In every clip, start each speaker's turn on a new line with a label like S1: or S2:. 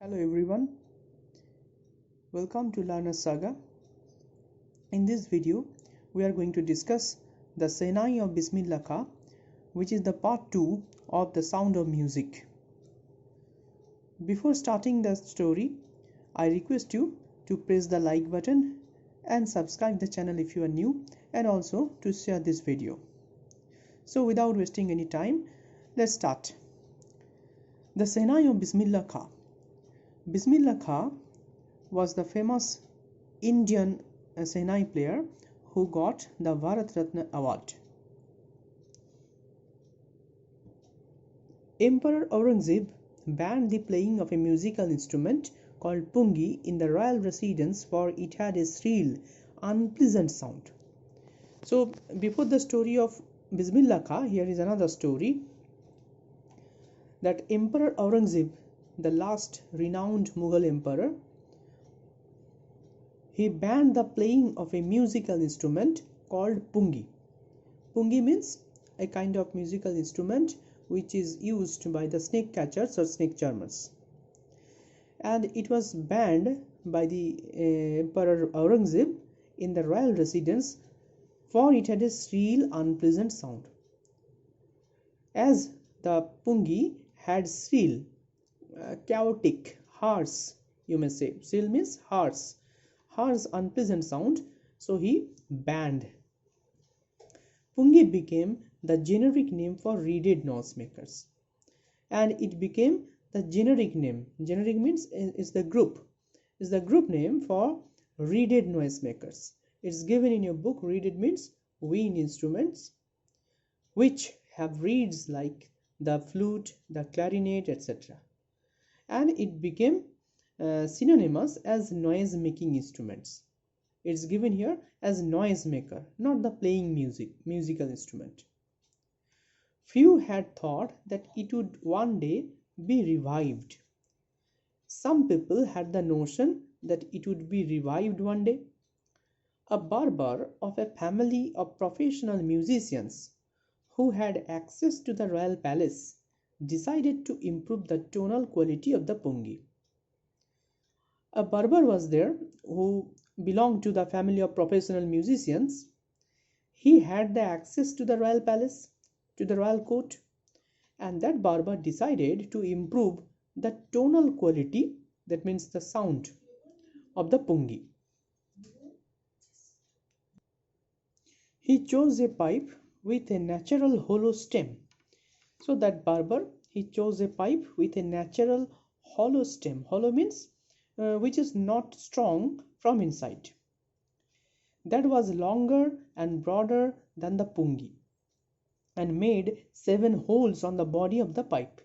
S1: Hello everyone, welcome to Learner Saga. In this video, we are going to discuss the Shehnai of Bismillah Khan, which is the part 2 of the sound of music. Before starting the story, I request you to press the like button and subscribe the channel if you are new, and also to share this video. So without wasting any time, let's start. The Shehnai of Bismillah Khan. Bismillah Khan was the famous Indian Shehnai player who got the Bharat Ratna award. Emperor Aurangzeb banned the playing of a musical instrument called pungi in the royal residence, for it had a shrill, unpleasant sound. So before the story of Bismillah Khan, here is another story that Emperor Aurangzeb, the last renowned Mughal emperor, he banned the playing of a musical instrument called pungi. Pungi means a kind of musical instrument which is used by the snake catchers or snake charmers. And it was banned by the Emperor Aurangzeb in the royal residence, for it had a shrill, unpleasant sound. As the pungi had shrill, chaotic, harsh, you may say, shrill means harsh, unpleasant sound, so he banned. Pungi became the generic name for reeded noisemakers, and it became the generic name. Generic means is the group name for reeded noisemakers. It's given in your book. Reeded means wind instruments which have reeds like the flute, the clarinet, etc. And it became synonymous as noise making instruments. It's given here as noise maker, not the playing musical instrument. Few had thought that it would one day be revived. Some people had the notion that it would be revived one day. A barber of a family of professional musicians who had access to the royal palace decided to improve the tonal quality of the pungi. A barber was there who belonged to the family of professional musicians. He had the access to the royal palace, to the royal court, and that barber decided to improve the tonal quality, that means the sound of the pungi. He chose a pipe with a natural hollow stem. So that barber, he chose a pipe with a natural hollow stem. Hollow means which is not strong from inside. That was longer and broader than the pungi, and made 7 holes on the body of the pipe.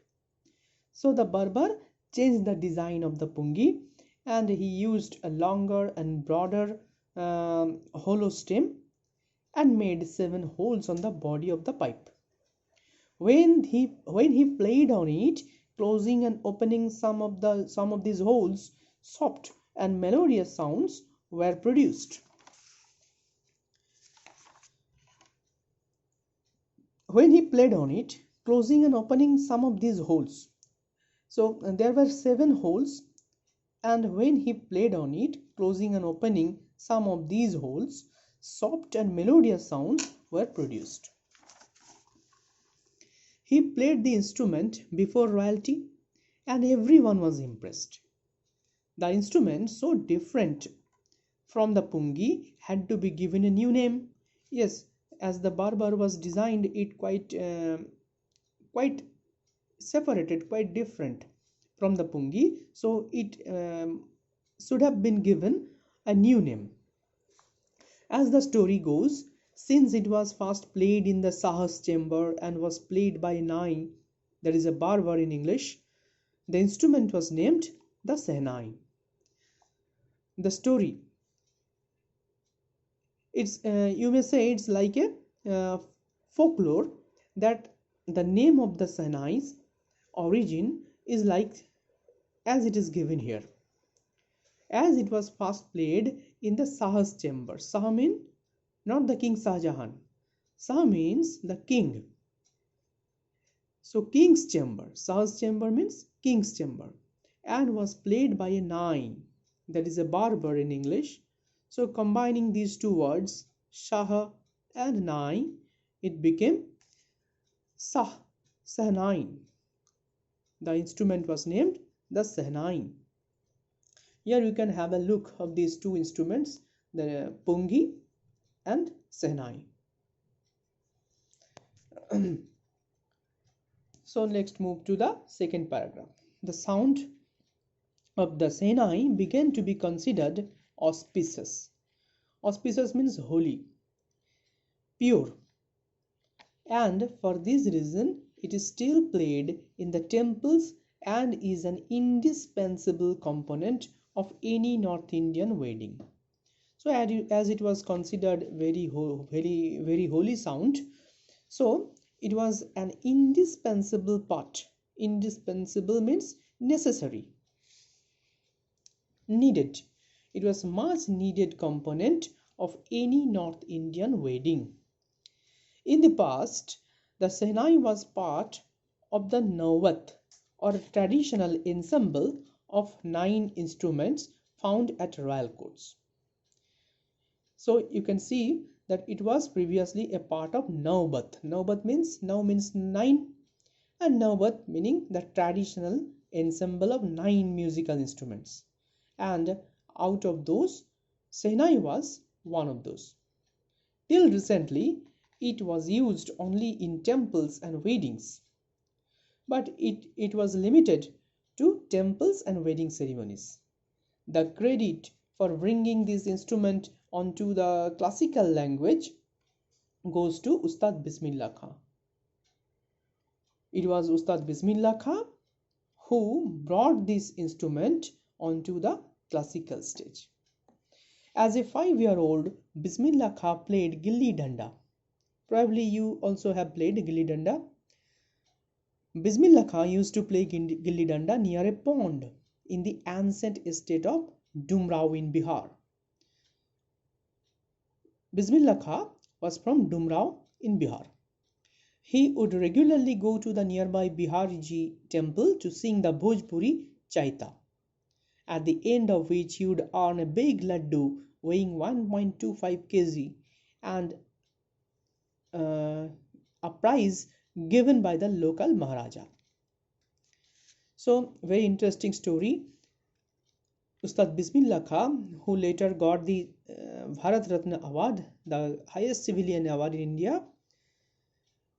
S1: So the barber changed the design of the pungi, and he used a longer and broader hollow stem and made 7 holes on the body of the pipe. When he played on it, closing and opening some of these holes, soft and melodious sounds were produced. When he played on it, closing and opening some of these holes, so there were 7 holes, and when he played on it, closing and opening some of these holes, soft and melodious sounds were produced. He played the instrument before royalty, and everyone was impressed. The instrument, so different from the pungi, had to be given a new name. Yes, as the barber was designed it quite separated, quite different from the pungi, so it should have been given a new name. As the story goes, since it was first played in the Sahas chamber and was played by Nai, that is a barber in English, the instrument was named the Shehnai. The story, it's you may say it's like a folklore, that the name of the Shehnai's origin is like as it is given here. As it was first played in the Sahas chamber. Saha means not the King Shah Jahan. Saha means the king. So king's chamber. Shah's chamber means king's chamber. and was played by a nai, that is a barber in English. So combining these two words, Shah and nai, it became Sehnai. The instrument was named the Sehnai. Here you can have a look of these two instruments, the pungi and Sehnai. So next move to the second paragraph. The sound of the Sehnai began to be considered auspicious. Auspicious means holy, pure, and for this reason it is still played in the temples and is an indispensable component of any North Indian wedding. So as it was considered very holy sound, so it was an indispensable part. Indispensable means necessary, needed. It was much needed component of any North Indian wedding. In the past, the Sehnai was part of the Nawat, or traditional ensemble of 9 instruments found at royal courts. So you can see that it was previously a part of Nawbat. Nawbat means 9, and Nawbat meaning the traditional ensemble of 9 musical instruments. And out of those, Sehnai was one of those. Till recently, it was used only in temples and weddings, but it was limited to temples and wedding ceremonies. The credit for bringing this instrument onto the classical language goes to Ustad Bismillah Khan. It was Ustad Bismillah Khan who brought this instrument onto the classical stage. As a 5-year-old, Bismillah Khan played Gilli Danda. Probably you also have played Gilli Danda. Bismillah Khan used to play Gilli Danda near a pond in the ancient estate of Dumrao in Bihar. Bismillah Khan was from Dumrao in Bihar. He would regularly go to the nearby Biharji temple to sing the Bhojpuri Chaita, at the end of which he would earn a big laddu weighing 1.25 kg and a prize given by the local Maharaja. So, very interesting story. Ustad Bismillah Khan, who later got the Bharat Ratna award, the highest civilian award in India,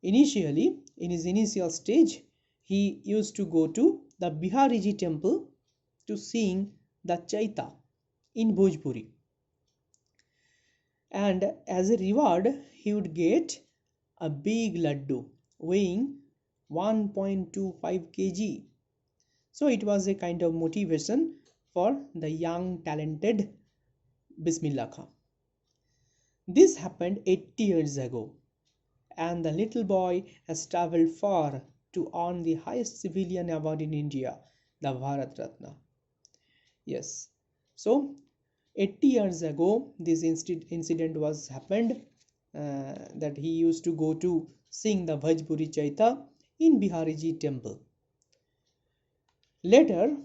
S1: initially, in his initial stage, he used to go to the Bihariji temple to sing the Chaita in Bhojpuri. And as a reward, he would get a big laddu weighing 1.25 kg. So it was a kind of motivation for the young talented Bismillah Khan. This happened 80 years ago, and the little boy has travelled far to earn the highest civilian award in India, the Bharat Ratna. Yes, so 80 years ago this incident was happened, that he used to go to sing the Bhojpuri Chaita in Bihariji temple. Later,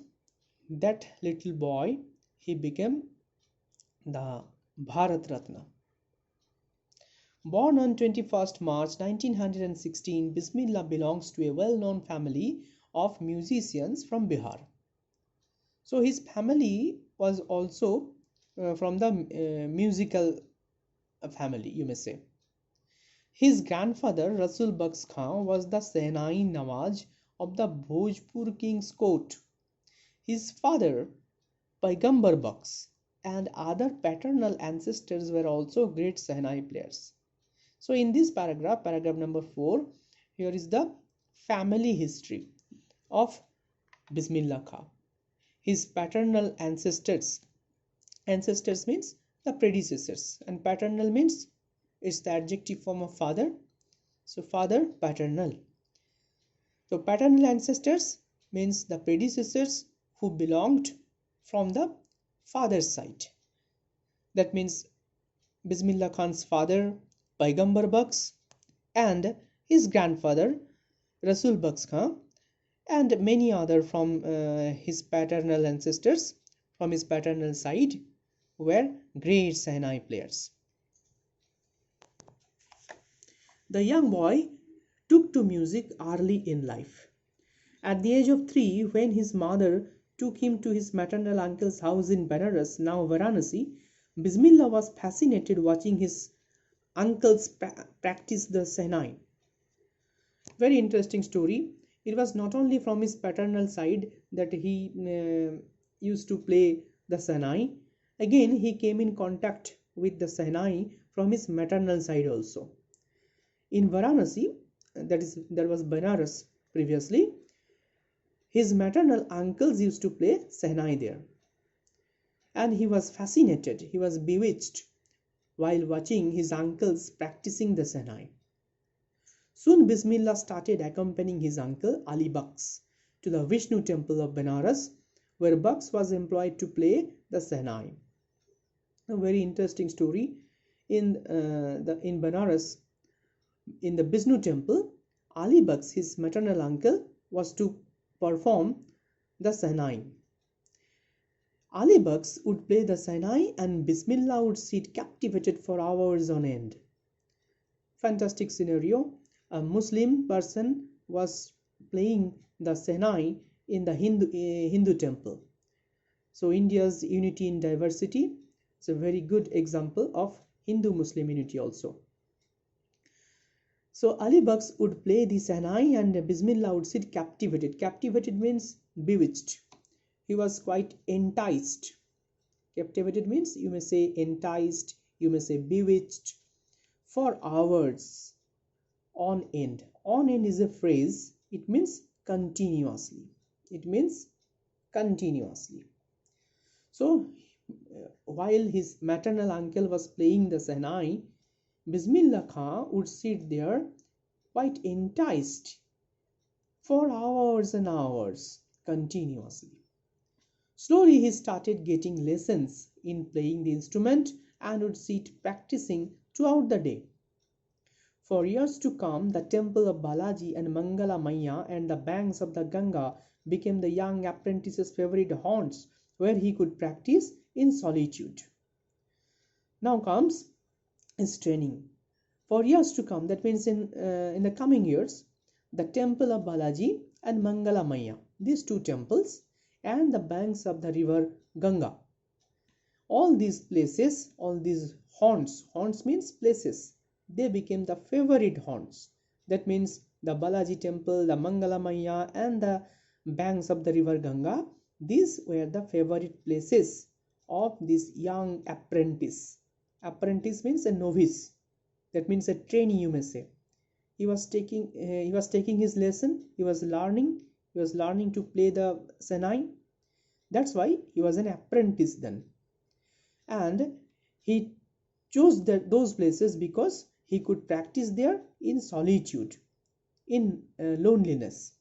S1: that little boy, he became the Bharat Ratna. Born on 21st March 1916, Bismillah belongs to a well-known family of musicians from Bihar. So his family was also from the musical family, you may say. His grandfather Rasul Baks Khan was the Sehnai Nawaz of the Bhojpur king's court. His father Paigambar Baks and other paternal ancestors were also great Sehnai players. So in this paragraph, paragraph number 4, here is the family history of Bismillah Khan. His paternal ancestors means the predecessors, and paternal means it's the adjective form of father. So father, paternal. So paternal ancestors means the predecessors who belonged from the father's side. That means Bismillah Khan's father Paigambar Baks and his grandfather Rasul Baks Khan, and many other from his paternal ancestors, from his paternal side, were great Shehnai players. The young boy took to music early in life. At the age of 3, when his mother took him to his maternal uncle's house in Benares, now Varanasi, Bismillah was fascinated watching his uncles practice the Shehnai. Very interesting story. It was not only from his paternal side that he used to play the Shehnai. Again, he came in contact with the Shehnai from his maternal side also. In Varanasi, that was Benares previously, his maternal uncles used to play Shehnai there. And he was fascinated, he was bewitched while watching his uncles practicing the Shehnai. Soon Bismillah started accompanying his uncle Ali Baks to the Vishnu temple of Benares, where Baks was employed to play the Shehnai. A very interesting story. In Benares, in the Vishnu temple, Ali Baks, his maternal uncle, was to perform the Shehnai. Ali Baks would play the Shehnai and Bismillah would sit captivated for hours on end. Fantastic scenario. A Muslim person was playing the Shehnai in the Hindu temple. So India's unity in diversity is a very good example of Hindu-Muslim unity also. So Ali Baks would play the Shehnai and Bismillah would sit captivated. Captivated means bewitched. He was quite enticed. Captivated means you may say enticed, you may say bewitched, for hours on end. On end is a phrase. It means continuously. It means continuously. So while his maternal uncle was playing the Shehnai, Bismillah Khan would sit there quite enticed for hours and hours continuously. Slowly he started getting lessons in playing the instrument and would sit practicing throughout the day. For years to come, the temple of Balaji and Mangala Maya and the banks of the Ganga became the young apprentice's favorite haunts where he could practice in solitude. Now comes his training. For years to come, that means in the coming years, the temple of Balaji and Mangala Maya, these two temples, and the banks of the river Ganga. All these places, all these haunts means places, they became the favorite haunts. That means the Balaji temple, the Mangala Maya and the banks of the river Ganga, these were the favorite places of this young apprentice. Apprentice means a novice. That means a trainee, you may say. He was taking his lesson, he was learning to play the Shehnai. That's why he was an apprentice then. And he chose those places because he could practice there in solitude, in loneliness.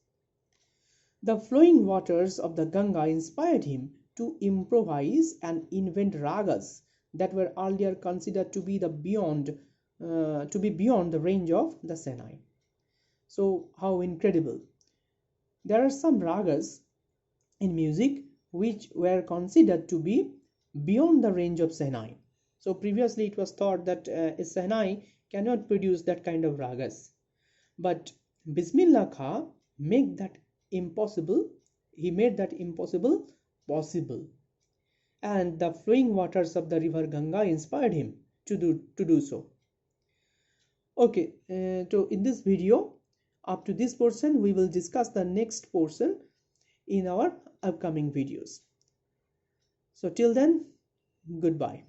S1: The flowing waters of the Ganga inspired him to improvise and invent ragas that were earlier considered to be beyond the range of the Shehnai. So how incredible! There are some ragas in music which were considered to be beyond the range of Shehnai. So previously it was thought that a Shehnai cannot produce that kind of ragas. But Bismillah Khan made that impossible. He made that impossible possible. And the flowing waters of the river Ganga inspired him to do so. Okay, so in this video, up to this portion, we will discuss the next portion in our upcoming videos. So till then, goodbye.